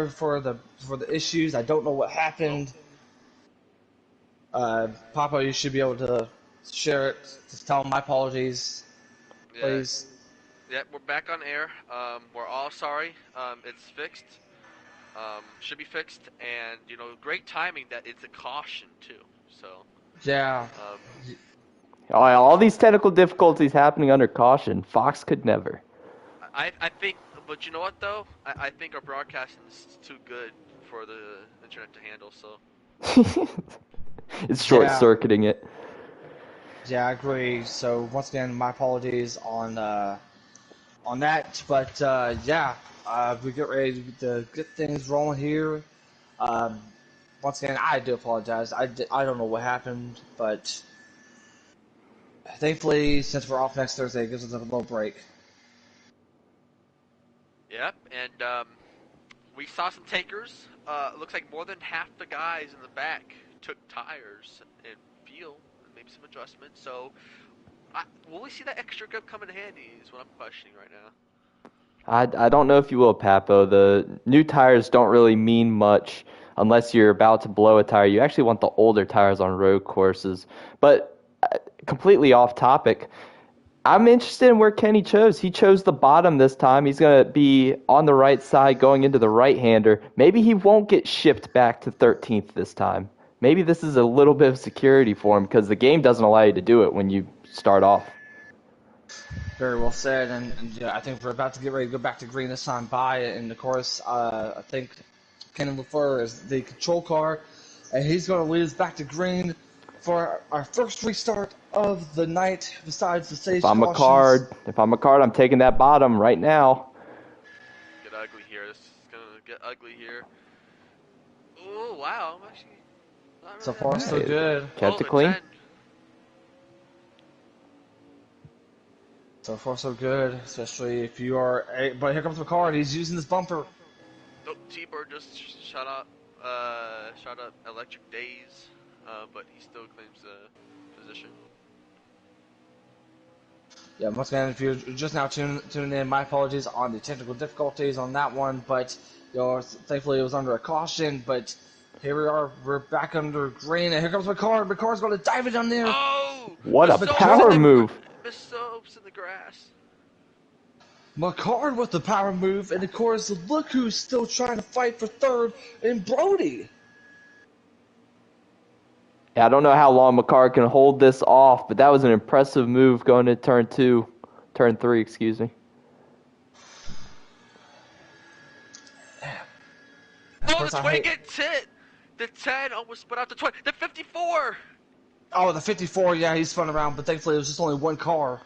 for the issues. I don't know what happened. Papa, you should be able to share it. Just tell him my apologies, Yeah, please. yeah, we're back on air. We're all sorry. It's fixed. Should be fixed, and great timing that it's a caution too. So, Yeah. um, All these technical difficulties happening under caution. Fox could never. I think, but you know what though? I think our broadcasting is too good for the internet to handle. So, It's short-circuiting it. Yeah, I agree. So once again, my apologies on that. But yeah, we get ready to get things rolling here. Um, Once again, I do apologize. I don't know what happened, but thankfully, since we're off next Thursday, it gives us a little break. yep, and we saw some takers. Looks like more than half the guys in the back took tires and fuel and maybe some adjustments. So, will we see that extra grip come in handy? Is what I'm questioning right now. I don't know if you will, Papo. The new tires don't really mean much unless you're about to blow a tire. You actually want the older tires on road courses. But completely off topic, I'm interested in where Kenny chose. He chose the bottom this time. He's going to be on the right side going into the right-hander. Maybe he won't get shipped back to 13th this time. Maybe this is a little bit of security for him because the game doesn't allow you to do it when you start off. Very well said, and yeah, I think we're about to get ready to go back to green this time by, and of course, I think Kenan LaFleur is the control car, and he's going to lead us back to green for our first restart of the night, besides the stage cautions. If I'm a card, I'm taking that bottom right now. Get ugly here. This is gonna get ugly here. Oh wow! I'm actually not really So far, so good. Kept it clean. 10. So far, so good, especially if you are. But here comes McCard. He's using this bumper. Oh, T-Bird just shot up Electric Days, but he still claims the position. Yeah, once again, if you're just now tuning in, my apologies on the technical difficulties on that one. But thankfully it was under a caution. But here we are. We're back under green, and here comes McCard. McCard's going to dive it on there. Oh! What a power move! Miss Soaps in the grass. McCard with the power move, and of course, look who's still trying to fight for third in Brody. Yeah, I don't know how long McCard can hold this off, but that was an impressive move going to turn 3, excuse me. Oh, the 20 gets hit! The 10 almost put out the 20. The 54! Oh, the 54, yeah, he spun around, but thankfully it was just only one car.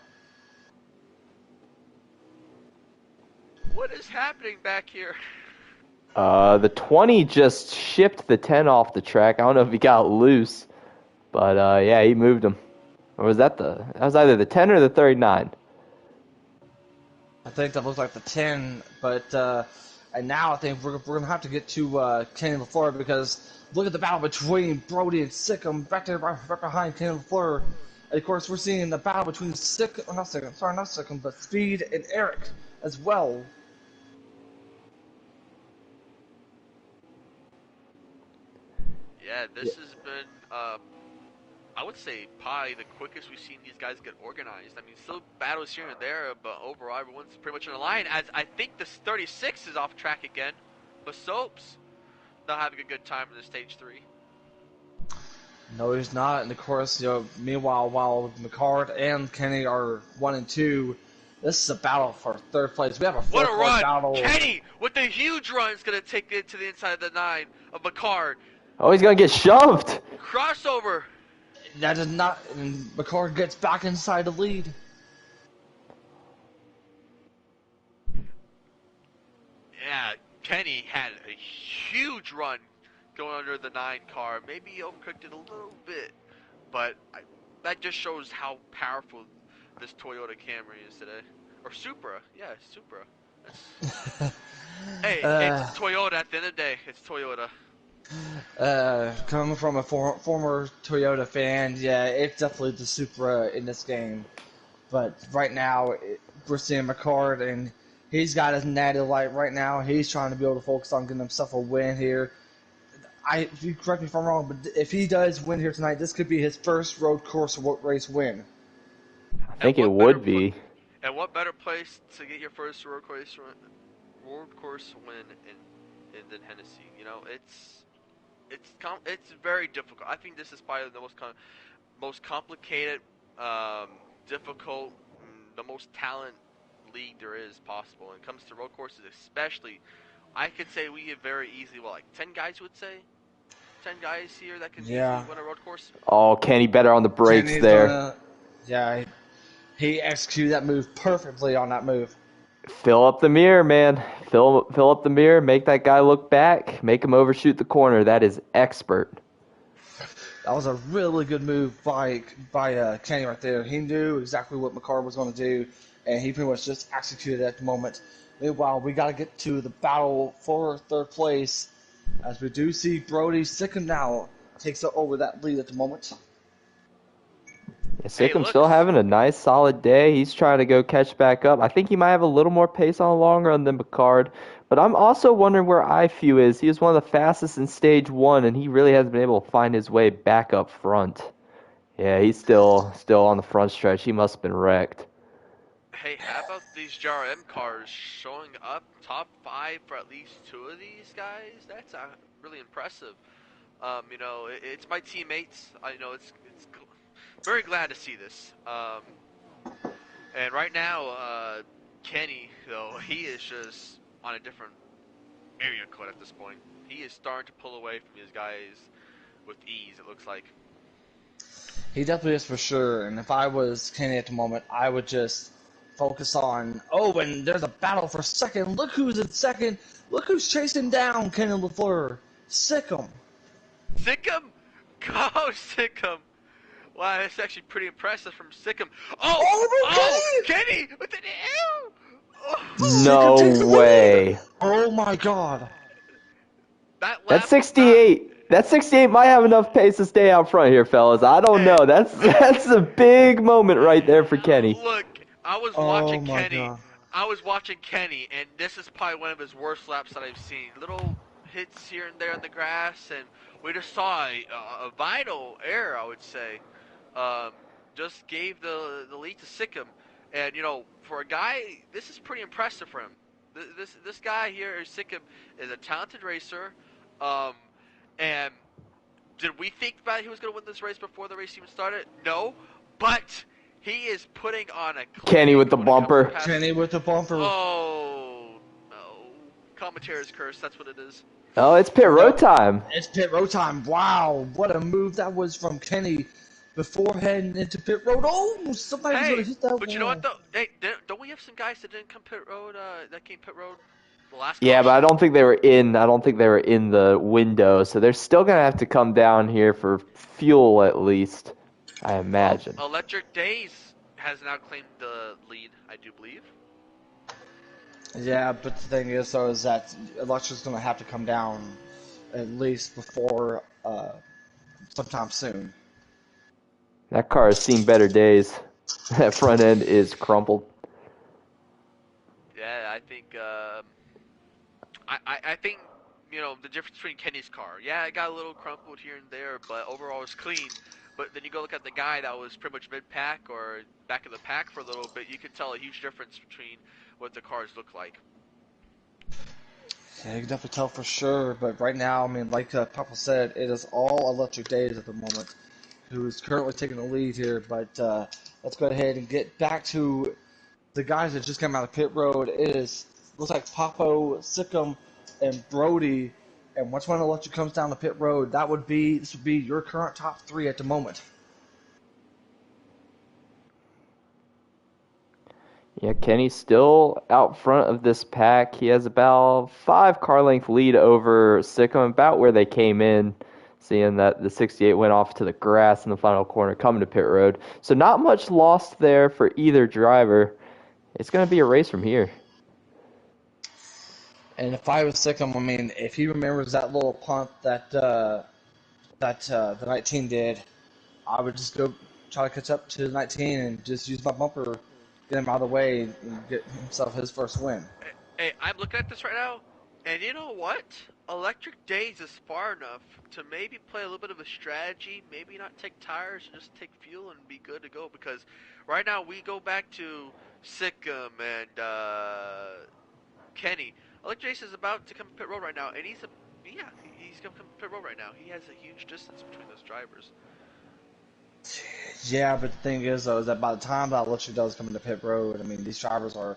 What is happening back here? The 20 just shipped the 10 off the track. I don't know if he got loose, but yeah, he moved him. Or was that was either the 10 or the 39? I think that looks like the 10, but and now I think we're going to have to get to Kenny LaFleur, because look at the battle between Brody and Sikkim back there right behind Kenny LaFleur. And of course, we're seeing the battle between not Sikkim, but Speed and Eric as well. Yeah, this has been, I would say, probably the quickest we've seen these guys get organized. I mean, still battles here and there, but overall, everyone's pretty much in a line. As I think this 36 is off track again, but Soaps not having a good time in the stage 3. No, he's not. And of course, meanwhile, while McCard and Kenny are 1 and 2, this is a battle for third place. We have a What a run! battle. Kenny with the huge run is going to take it to the inside of the 9 of McCard. Oh, he's going to get shoved. Crossover. That is not. And McCard gets back inside the lead. Yeah, Kenny had a huge run going under the 9 car. Maybe he overcooked it a little bit, but that just shows how powerful this Toyota Camry is today. Or Supra. Yeah, Supra. Hey, it's Toyota at the end of the day. It's Toyota. Coming from a former Toyota fan, yeah, it's definitely the Supra in this game. But right now, we're seeing McCard, and He's got his natty light right now. He's trying to be able to focus on getting himself a win here. If you correct me if I'm wrong, but if he does win here tonight, this could be his first road course race win. I think it would be. And what better place to get your first road course win than Hennessy? You know, it's very difficult. I think this is probably the most complicated, difficult, the most talent league there is possible. When it comes to road courses, especially, I could say we have very easily, 10 guys would say? 10 guys here that could easily win a road course? Oh, Kenny better on the brakes there. He executed that move perfectly on that move. Fill up the mirror, man. Fill up the mirror. Make that guy look back. Make him overshoot the corner. That is expert. That was a really good move by Kenny right there. He knew exactly what McCarr was going to do, and he pretty much just executed it at the moment. Meanwhile, we got to get to the battle for third place, as we do see Brody Sickam now takes over that lead at the moment. Yeah, Sickham's still having a nice, solid day. He's trying to go catch back up. I think he might have a little more pace on the long run than Picard. But I'm also wondering where IFU is. He was one of the fastest in Stage 1, and he really hasn't been able to find his way back up front. Yeah, he's still on the front stretch. He must have been wrecked. Hey, how about these JRM cars showing up top 5 for at least 2 of these guys? That's really impressive. You know, it's my teammates. It's very glad to see this. And right now, Kenny, though, he is just on a different area code at this point. He is starting to pull away from his guys with ease, it looks like. He definitely is for sure. And if I was Kenny at the moment, I would just focus on, and there's a battle for second. Look who's in second. Look who's chasing down Kenny LaFleur. Sickam. Sickam? Go, Sickam. Wow, that's actually pretty impressive from Sickam. Kenny! What the hell? No way. Oh my god. That's 68. That 68 might have enough pace to stay out front here, fellas. I don't know. That's a big moment right there for Kenny. Look, I was watching Kenny. God. I was watching Kenny, and this is probably one of his worst laps that I've seen. Little hits here and there on the grass, and we just saw a vital error, I would say. Just gave the lead to Sickam. And, for a guy, this is pretty impressive for him. This guy here, Sickam, is a talented racer. And did we think that he was going to win this race before the race even started? No. But he is putting on a... Kenny with the bumper. Kenny with the bumper. Oh, no. Commentator's curse, that's what it is. Oh, it's pit road time. It's pit road time. Wow, what a move that was from Kenny. Before heading into pit road, somebody's gonna hit that wall. But you know what though? Hey, don't we have some guys that didn't come pit road? That came pit road the last. Yeah, but I don't think they were in. I don't think they were in the window, so they're still gonna have to come down here for fuel at least. I imagine. Electric Days has now claimed the lead, I do believe. Yeah, but the thing is, though, is that Electric's gonna have to come down at least before sometime soon. That car has seen better days. That front end is crumpled. Yeah, I think. I think the difference between Kenny's car. Yeah, it got a little crumpled here and there, but overall it's clean. But then you go look at the guy that was pretty much mid-pack or back of the pack for a little bit. You can tell a huge difference between what the cars look like. Yeah, you can definitely tell for sure. But right now, I mean, like Papa said, it is all Electric Days at the moment, who's currently taking the lead here. But let's go ahead and get back to the guys that just came out of pit road. Looks like Papo, Sickam, and Brody. And once one Electric comes down the pit road, this would be your current top 3 at the moment. Yeah, Kenny's still out front of this pack. He has about 5 car length lead over Sickam, about where they came in. Seeing that the 68 went off to the grass in the final corner coming to pit road. So not much lost there for either driver. It's going to be a race from here. And if I was Sickam, I mean, if he remembers that little punt that the 19 did, I would just go try to catch up to the 19 and just use my bumper get him out of the way and get himself his first win. Hey, I'm looking at this right now, and you know what? Electric Days is far enough to maybe play a little bit of a strategy, maybe not take tires and just take fuel and be good to go. Because right now we go back to Sikkim and Kenny. Electric Days is about to come to pit road right now, and he's going to come to pit road right now. He has a huge distance between those drivers. Yeah, but the thing is, though, is that by the time that Electric does come into pit road, I mean, these drivers are,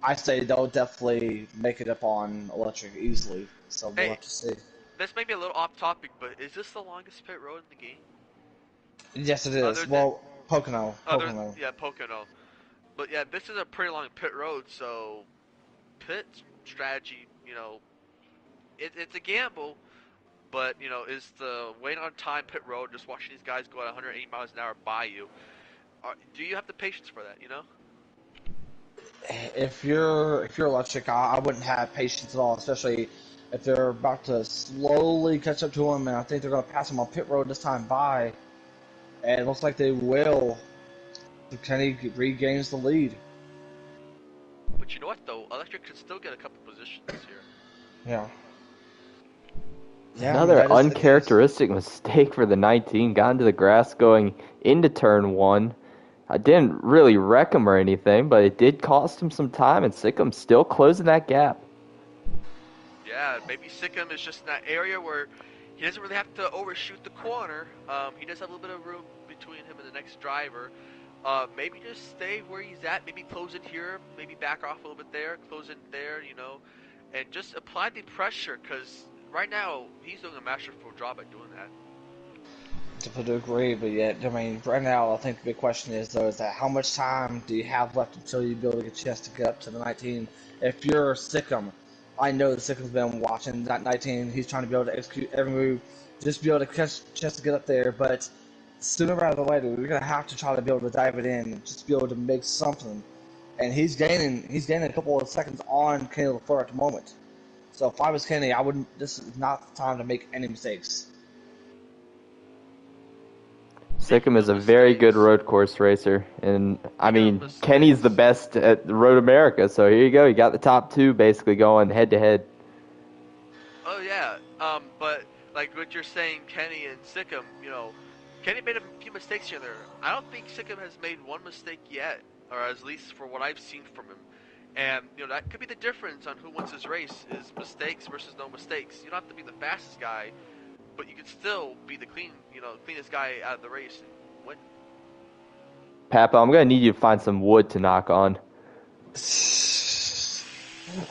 I say they'll definitely make it up on Electric easily. So we'll have to see. This may be a little off topic, but is this the longest pit road in the game? Yes, it is. Well, Pocono. Yeah, Pocono. But yeah, this is a pretty long pit road, so pit strategy, you know, it's a gamble. But, you know, is the wait on time pit road, just watching these guys go at 180 miles an hour by you, do you have the patience for that, you know? If you're Electric, I wouldn't have patience at all, especially if they're about to slowly catch up to him, and I think they're going to pass him on pit road this time by, and it looks like they will. Kenny regains the lead. But you know what, though? Electric can still get a couple positions here. Yeah. Another uncharacteristic mistake for the 19. Got into the grass going into turn 1. I didn't really wreck him or anything, but it did cost him some time, and Sikkim still closing that gap. Yeah, maybe Sikkim is just in that area where he doesn't really have to overshoot the corner. He does have a little bit of room between him and the next driver. Maybe just stay where he's at, maybe close it here, maybe back off a little bit there, close it there, you know, and just apply the pressure, because right now, he's doing a masterful job at doing that. To agree, but yet, I mean, right now, I think the big question is, though, is that how much time do you have left until you be able to get a chance to get up to the 19? If you're Sikkim, I know that Sikkim's been watching that 19. He's trying to be able to execute every move, just be able to catch a chance to get up there, but sooner rather than later, we're going to have to try to be able to dive it in and just be able to make something. And he's gaining a couple of seconds on Kenny LaFleur at the moment. So if I was Kenny, this is not the time to make any mistakes. Sikkim is a very good road course racer, and I mean, Kenny's the best at Road America, so here you go. You got the top 2 basically going head to head. Oh yeah, but like what you're saying, Kenny and Sikkim, you know, Kenny made a few mistakes here and there. I don't think Sikkim has made one mistake yet, or at least for what I've seen from him. And, you know, that could be the difference on who wins his race, is mistakes versus no mistakes. You don't have to be the fastest guy, but you can still be the cleanest guy out of the race and win. Papa, I'm going to need you to find some wood to knock on.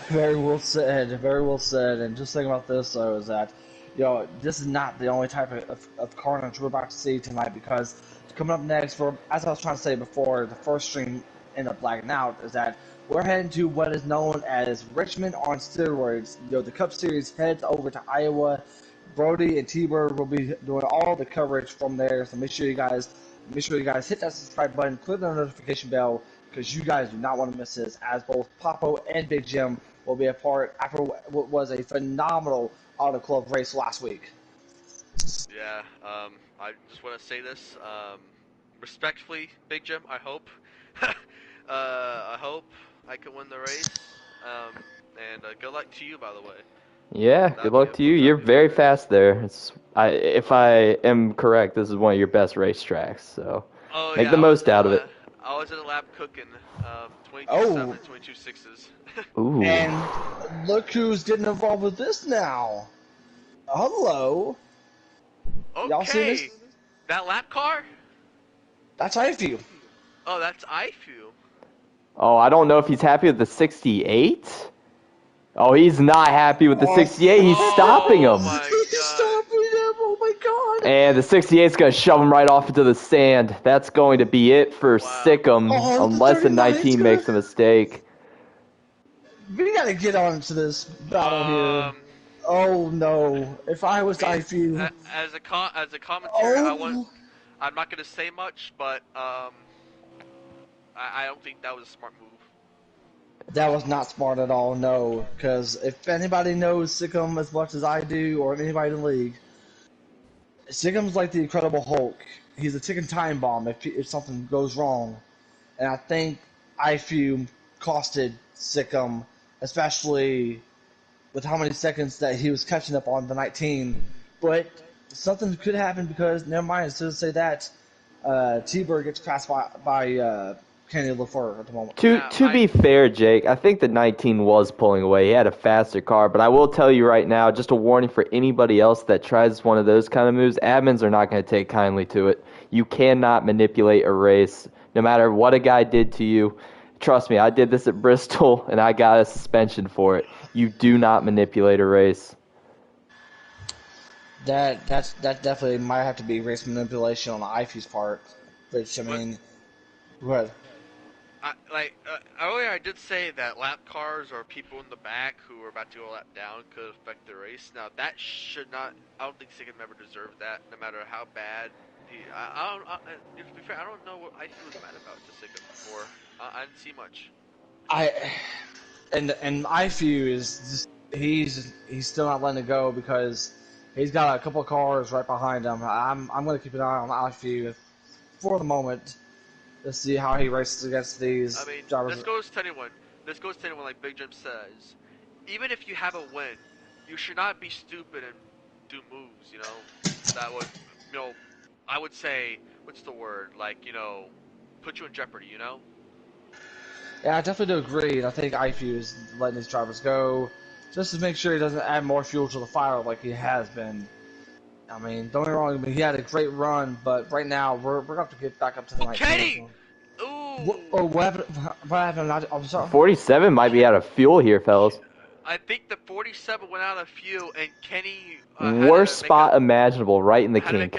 Very well said, very well said. And just think about this, though, is that, you know, this is not the only type of carnage we're about to see tonight, because coming up next, as I was trying to say before, the first stream ended up blacking out, is that we're heading to what is known as Richmond on steroids. You know, the Cup Series heads over to Iowa. Brody and T-Bird will be doing all the coverage from there. So make sure you guys hit that subscribe button, click the notification bell, because you guys do not want to miss this. As both Papo and Big Jim will be a part after what was a phenomenal Auto Club race last week. Yeah, I just want to say this respectfully, Big Jim. I hope I can win the race. And good luck to you, by the way. Yeah, good luck to you. You're very fast there. If I am correct, this is one of your best racetracks, so make the most out of it. I was in the lab cooking 22 6s. Ooh. And look who's getting involved with this now. Hello. Okay. Y'all see this? That lap car? That's IFU. Oh, that's IFU. Oh, I don't know if he's happy with the 68. Oh, he's not happy with the 68. He's stopping him. He's stopping him. Oh my god. And the 68's going to shove him right off into the sand. That's going to be it for Sikkim, unless the 19 makes a mistake. We got to get on to this battle here. Oh no! If I was IFU, as a commentator, I'm not gonna say much, but I don't think that was a smart move. That was not smart at all. No, because if anybody knows Sikkim as much as I do, or anybody in the league, Sikkim's like the Incredible Hulk. He's a ticking time bomb if something goes wrong, and I think IFU costed Sikkim, especially with how many seconds that he was catching up on the 19. But something could happen because, never mind, as soon as I say that, T-Bird gets passed by Kenny LaFleur at the moment. To be fair, Jake, I think the 19 was pulling away. He had a faster car, but I will tell you right now, just a warning for anybody else that tries one of those kind of moves, admins are not going to take kindly to it. You cannot manipulate a race, no matter what a guy did to you. Trust me, I did this at Bristol, and I got a suspension for it. You do not manipulate a race. That definitely might have to be race manipulation on the IFU's part, which, I mean, what? Earlier I did say that lap cars or people in the back who are about to go a lap down could affect the race. Now that should not. I don't think Sikkim ever deserved that, no matter how bad. To be fair, I don't know what IFU was mad about to Sikkim before. I didn't see much. And IFU is just, he's still not letting it go because he's got a couple of cars right behind him. I'm going to keep an eye on IFU for the moment. Let's see how he races against these drivers. This goes to anyone, like Big Jim says. Even if you have a win, you should not be stupid and do moves, that would, I would say, what's the word, put you in jeopardy, Yeah, I definitely do agree. And I think IFU is letting these drivers go just to make sure he doesn't add more fuel to the fire like he has been. I mean, don't get me wrong, he had a great run, but right now we're going to have to get back up to the 19. Kenny! Ooh! What happened? I'm sorry. 47 might be out of fuel here, fellas. I think the 47 went out of fuel, and Kenny... worst spot imaginable, right in the kink.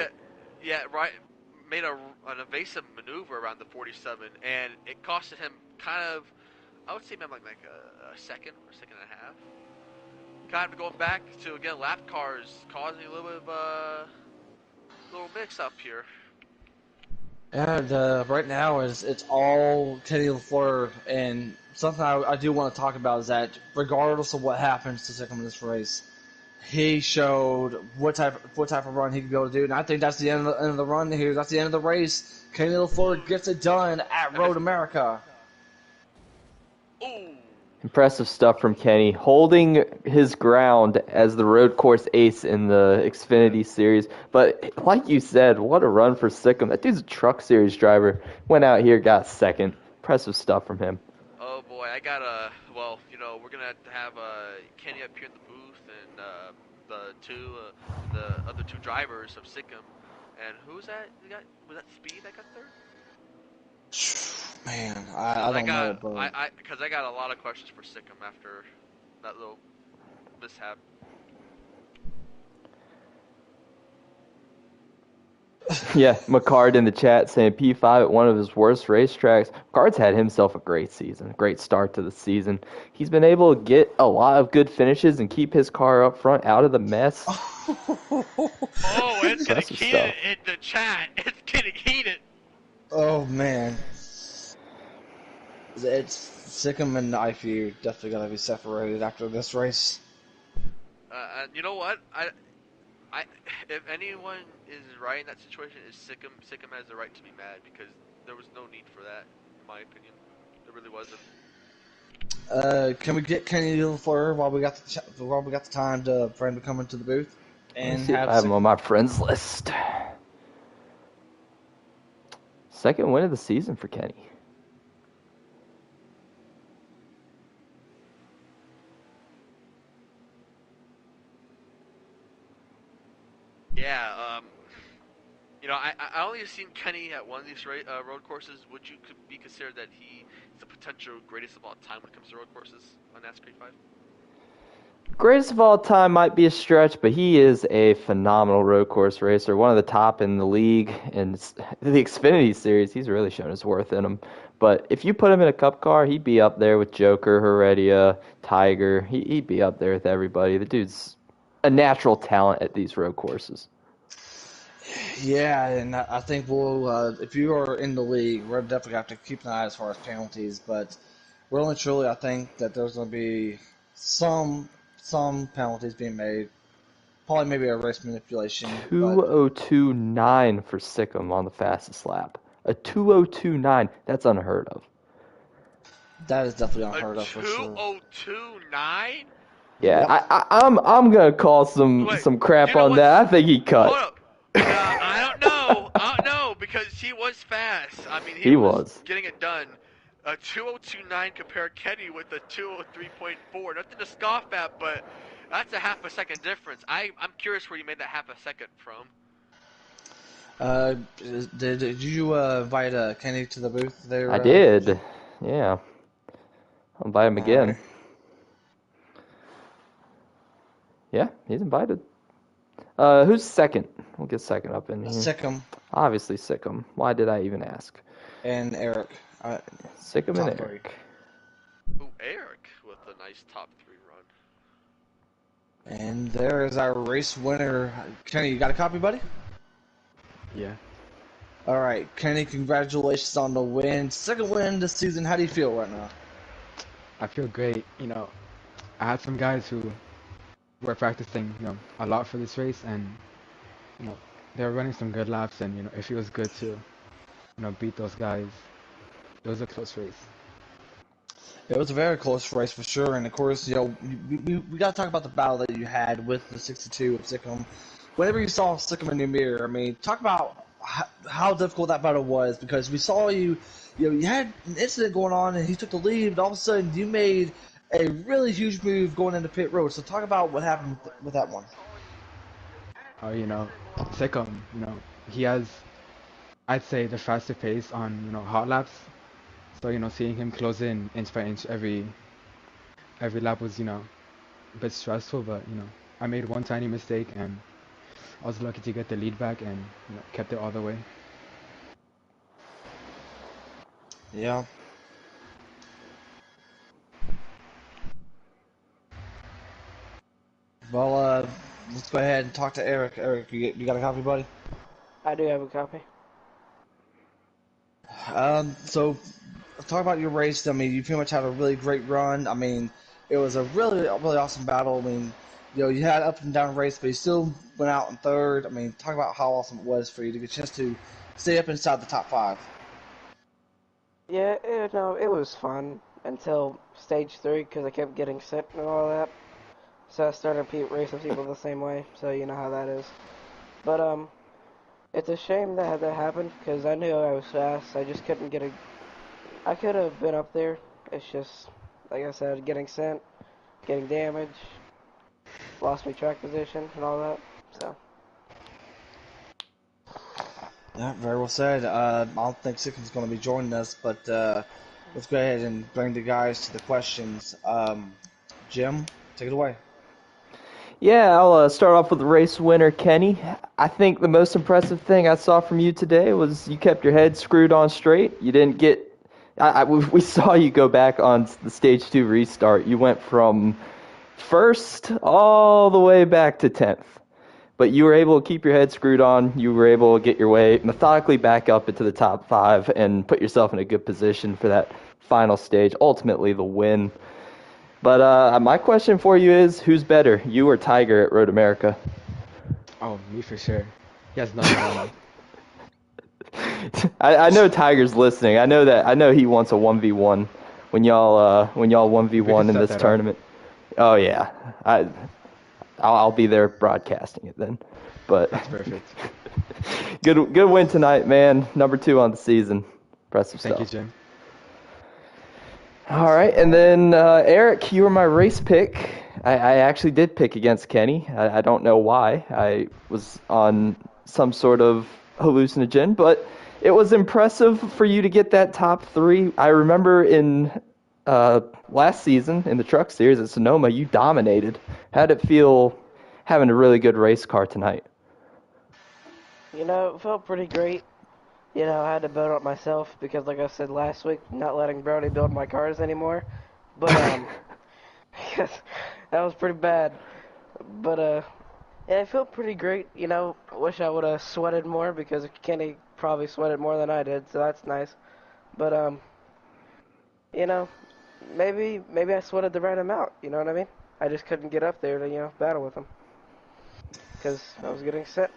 Made an evasive maneuver around the 47, and it costed him kind of, I would say maybe like a second or second and a half. Kind of going back to, again, lap cars, causing a little bit of a little mix-up here. And right now it's all Kenny LaFleur, and something I do want to talk about is that regardless of what happens to Sikkim in this race, he showed what type of run he could be able to do, and I think that's the end of the run here. That's the end of the race. Kenny LaFleur gets it done at Road America. Ooh. Impressive stuff from Kenny, holding his ground as the road course ace in the Xfinity Series. But like you said, what a run for Sikkim. That dude's a Truck Series driver. Went out here, got second. Impressive stuff from him. Oh boy, we're gonna have Kenny up here in the booth and the other two drivers of Sikkim. And who was that? Was that Speed that got third? Man, I don't know, bro. Because I got a lot of questions for Sikkim after that little mishap. Yeah, McCard in the chat saying P5 at one of his worst racetracks. McCard's had himself a great season, a great start to the season. He's been able to get a lot of good finishes and keep his car up front out of the mess. It's getting heated in the chat. It's getting heated. Oh, man. It's Sikkim and IFU definitely got to be separated after this race. You know what? If anyone is right in that situation, is Sikkim. Sikkim has the right to be mad because there was no need for that, in my opinion. There really wasn't. Can we get Kenny LaFleur while we got the time for him to come into the booth? And I have him on my friends list. Second win of the season for Kenny. Yeah, I only have seen Kenny at one of these road courses. Would you be considered that he is the potential greatest of all time when it comes to road courses on NASCAR 5? Greatest of all time might be a stretch, but he is a phenomenal road course racer, one of the top in the league. And the Xfinity Series, he's really shown his worth in him. But if you put him in a cup car, he'd be up there with Joker, Heredia, Tiger. He'd be up there with everybody. The dude's a natural talent at these road courses. Yeah, and I think if you are in the league, we're definitely going to have to keep an eye as far as penalties. But really and truly, I think that there's going to be some penalties being made. Probably maybe a race manipulation. 2:02.9 for Sikkim on the fastest lap. A 2:02.9, that's unheard of. That is definitely A unheard of for sure. 2:02.9? Yeah, Yep. I'm gonna call some Wait, crap you know on what's... that. I think he Hold cut. up. Nah, I don't know. I don't know because he was fast. I mean, he He was was. getting it done. A 2:02.9 compared Kenny with a 2:03.4. Nothing to scoff at, but that's a half a second difference. I'm curious where you made that half a second from. Uh, did you invite Kenny to the booth I there? did. Yeah. I'll invite him All again. right. Yeah, he's invited. Who's second? We'll get second up in here. Sikkim Obviously Sikkim. Why did I even ask? and Eric. Sikkim and Top three. Eric. Ooh, Eric with a nice top 3 run. And there is our race winner. Kenny, you got a copy, buddy? Yeah, All right, Kenny, congratulations on the win. Second win this season. How do you feel right now? I feel great. I had some guys who were practicing, a lot for this race, and they were running some good laps, and it feels good to, beat those guys. It was a close race. It was a very close race for sure, and of course, we got to talk about the battle that you had with the 62 of Sikkim. Whenever you saw Sikkim in your mirror, I mean, talk about how difficult that battle was because we saw you had an incident going on, and he took the lead, but all of a sudden you made a really huge move going into pit road. So talk about what happened with that one. Sikkim, he has, I'd say, the fastest pace on, hot laps. So, seeing him close in inch by inch every lap was, a bit stressful, but, I made one tiny mistake, and I was lucky to get the lead back and, kept it all the way. Yeah. Well, let's go ahead and talk to Eric. Eric, you got a copy, buddy? I do have a copy. So talk about your race. I mean, you pretty much had a really great run. I mean, it was a really awesome battle. I mean, you had up and down race, but you still went out in third. I mean, talk about how awesome it was for you to get a chance to stay up inside the top 5. Yeah, it was fun until stage 3 because I kept getting sick and all that. So I started racing people the same way, so you know how that is. But, it's a shame that that happened because I knew I was fast. I just couldn't get a... I could have been up there. It's just, like I said, getting sent, getting damaged, lost my track position and all that, so... Yeah, very well said. I don't think Sickham's going to be joining us, but let's go ahead and bring the guys to the questions. Jim, take it away. Yeah, I'll start off with the race winner, Kenny. I think the most impressive thing I saw from you today was you kept your head screwed on straight. You didn't get... we saw you go back on the stage 2 restart. You went from first all the way back to 10th. But you were able to keep your head screwed on. You were able to get your way methodically back up into the top 5 and put yourself in a good position for that final stage, ultimately the win. But my question for you is, who's better, you or Tiger at Road America? Oh, me for sure. He has nothing on me. I know Tiger's listening. I know he wants a 1v1 when y'all 1v1 in set this that up. tournament. Oh yeah, I'll be there broadcasting it then. But That's perfect. good win tonight, man. Number 2 on the season. Impressive stuff. Thank you, Jim. All right, and then Eric, you were my race pick. I actually did pick against Kenny. I don't know why. I was on some sort of hallucinogen, but it was impressive for you to get that top 3. I remember in last season in the Truck Series at Sonoma, you dominated. How did it feel having a really good race car tonight? It felt pretty great. I had to build it myself because, like I said last week, not letting Brody build my cars anymore. But, because that was pretty bad. But, yeah, it felt pretty great. I wish I would have sweated more because Kenny probably sweated more than I did, so that's nice. But, maybe I sweated the right amount, you know what I mean? I just couldn't get up there to, battle with him. Because I was getting set.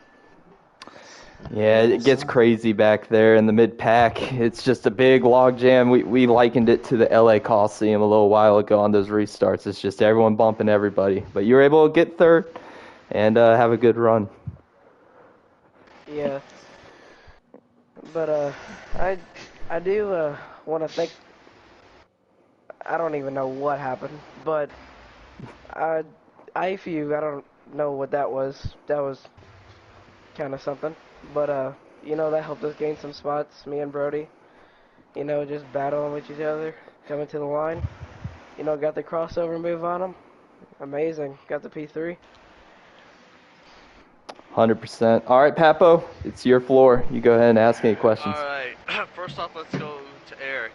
Yeah, it gets crazy back there in the mid pack. It's just a big log jam. We likened it to the LA Coliseum a little while ago on those restarts. It's just everyone bumping everybody. But you were able to get third and have a good run. Yeah, but I do want to thank. I don't even know what happened, but IFU. I don't know what that was. That was kind of something, but you know, that helped us gain some spots. Me and Brody, you know, just battling with each other, coming to the line. You know, got the crossover move on him. Amazing. Got the P3. 100%. All right, Papo, it's your floor. You go ahead and ask any questions. All right. First off, let's go to Eric.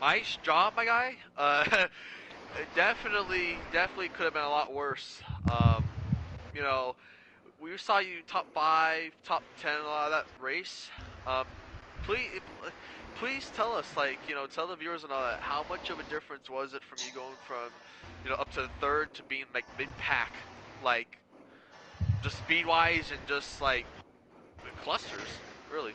Nice job, my guy. It definitely could have been a lot worse. You know, we saw you top 5, top 10 in a lot of that race. Please, please tell us, like, you know, tell the viewers and all that, how much of a difference was it from you going from, you know, up to third to being like mid-pack, like, just speed-wise and just like clusters, really.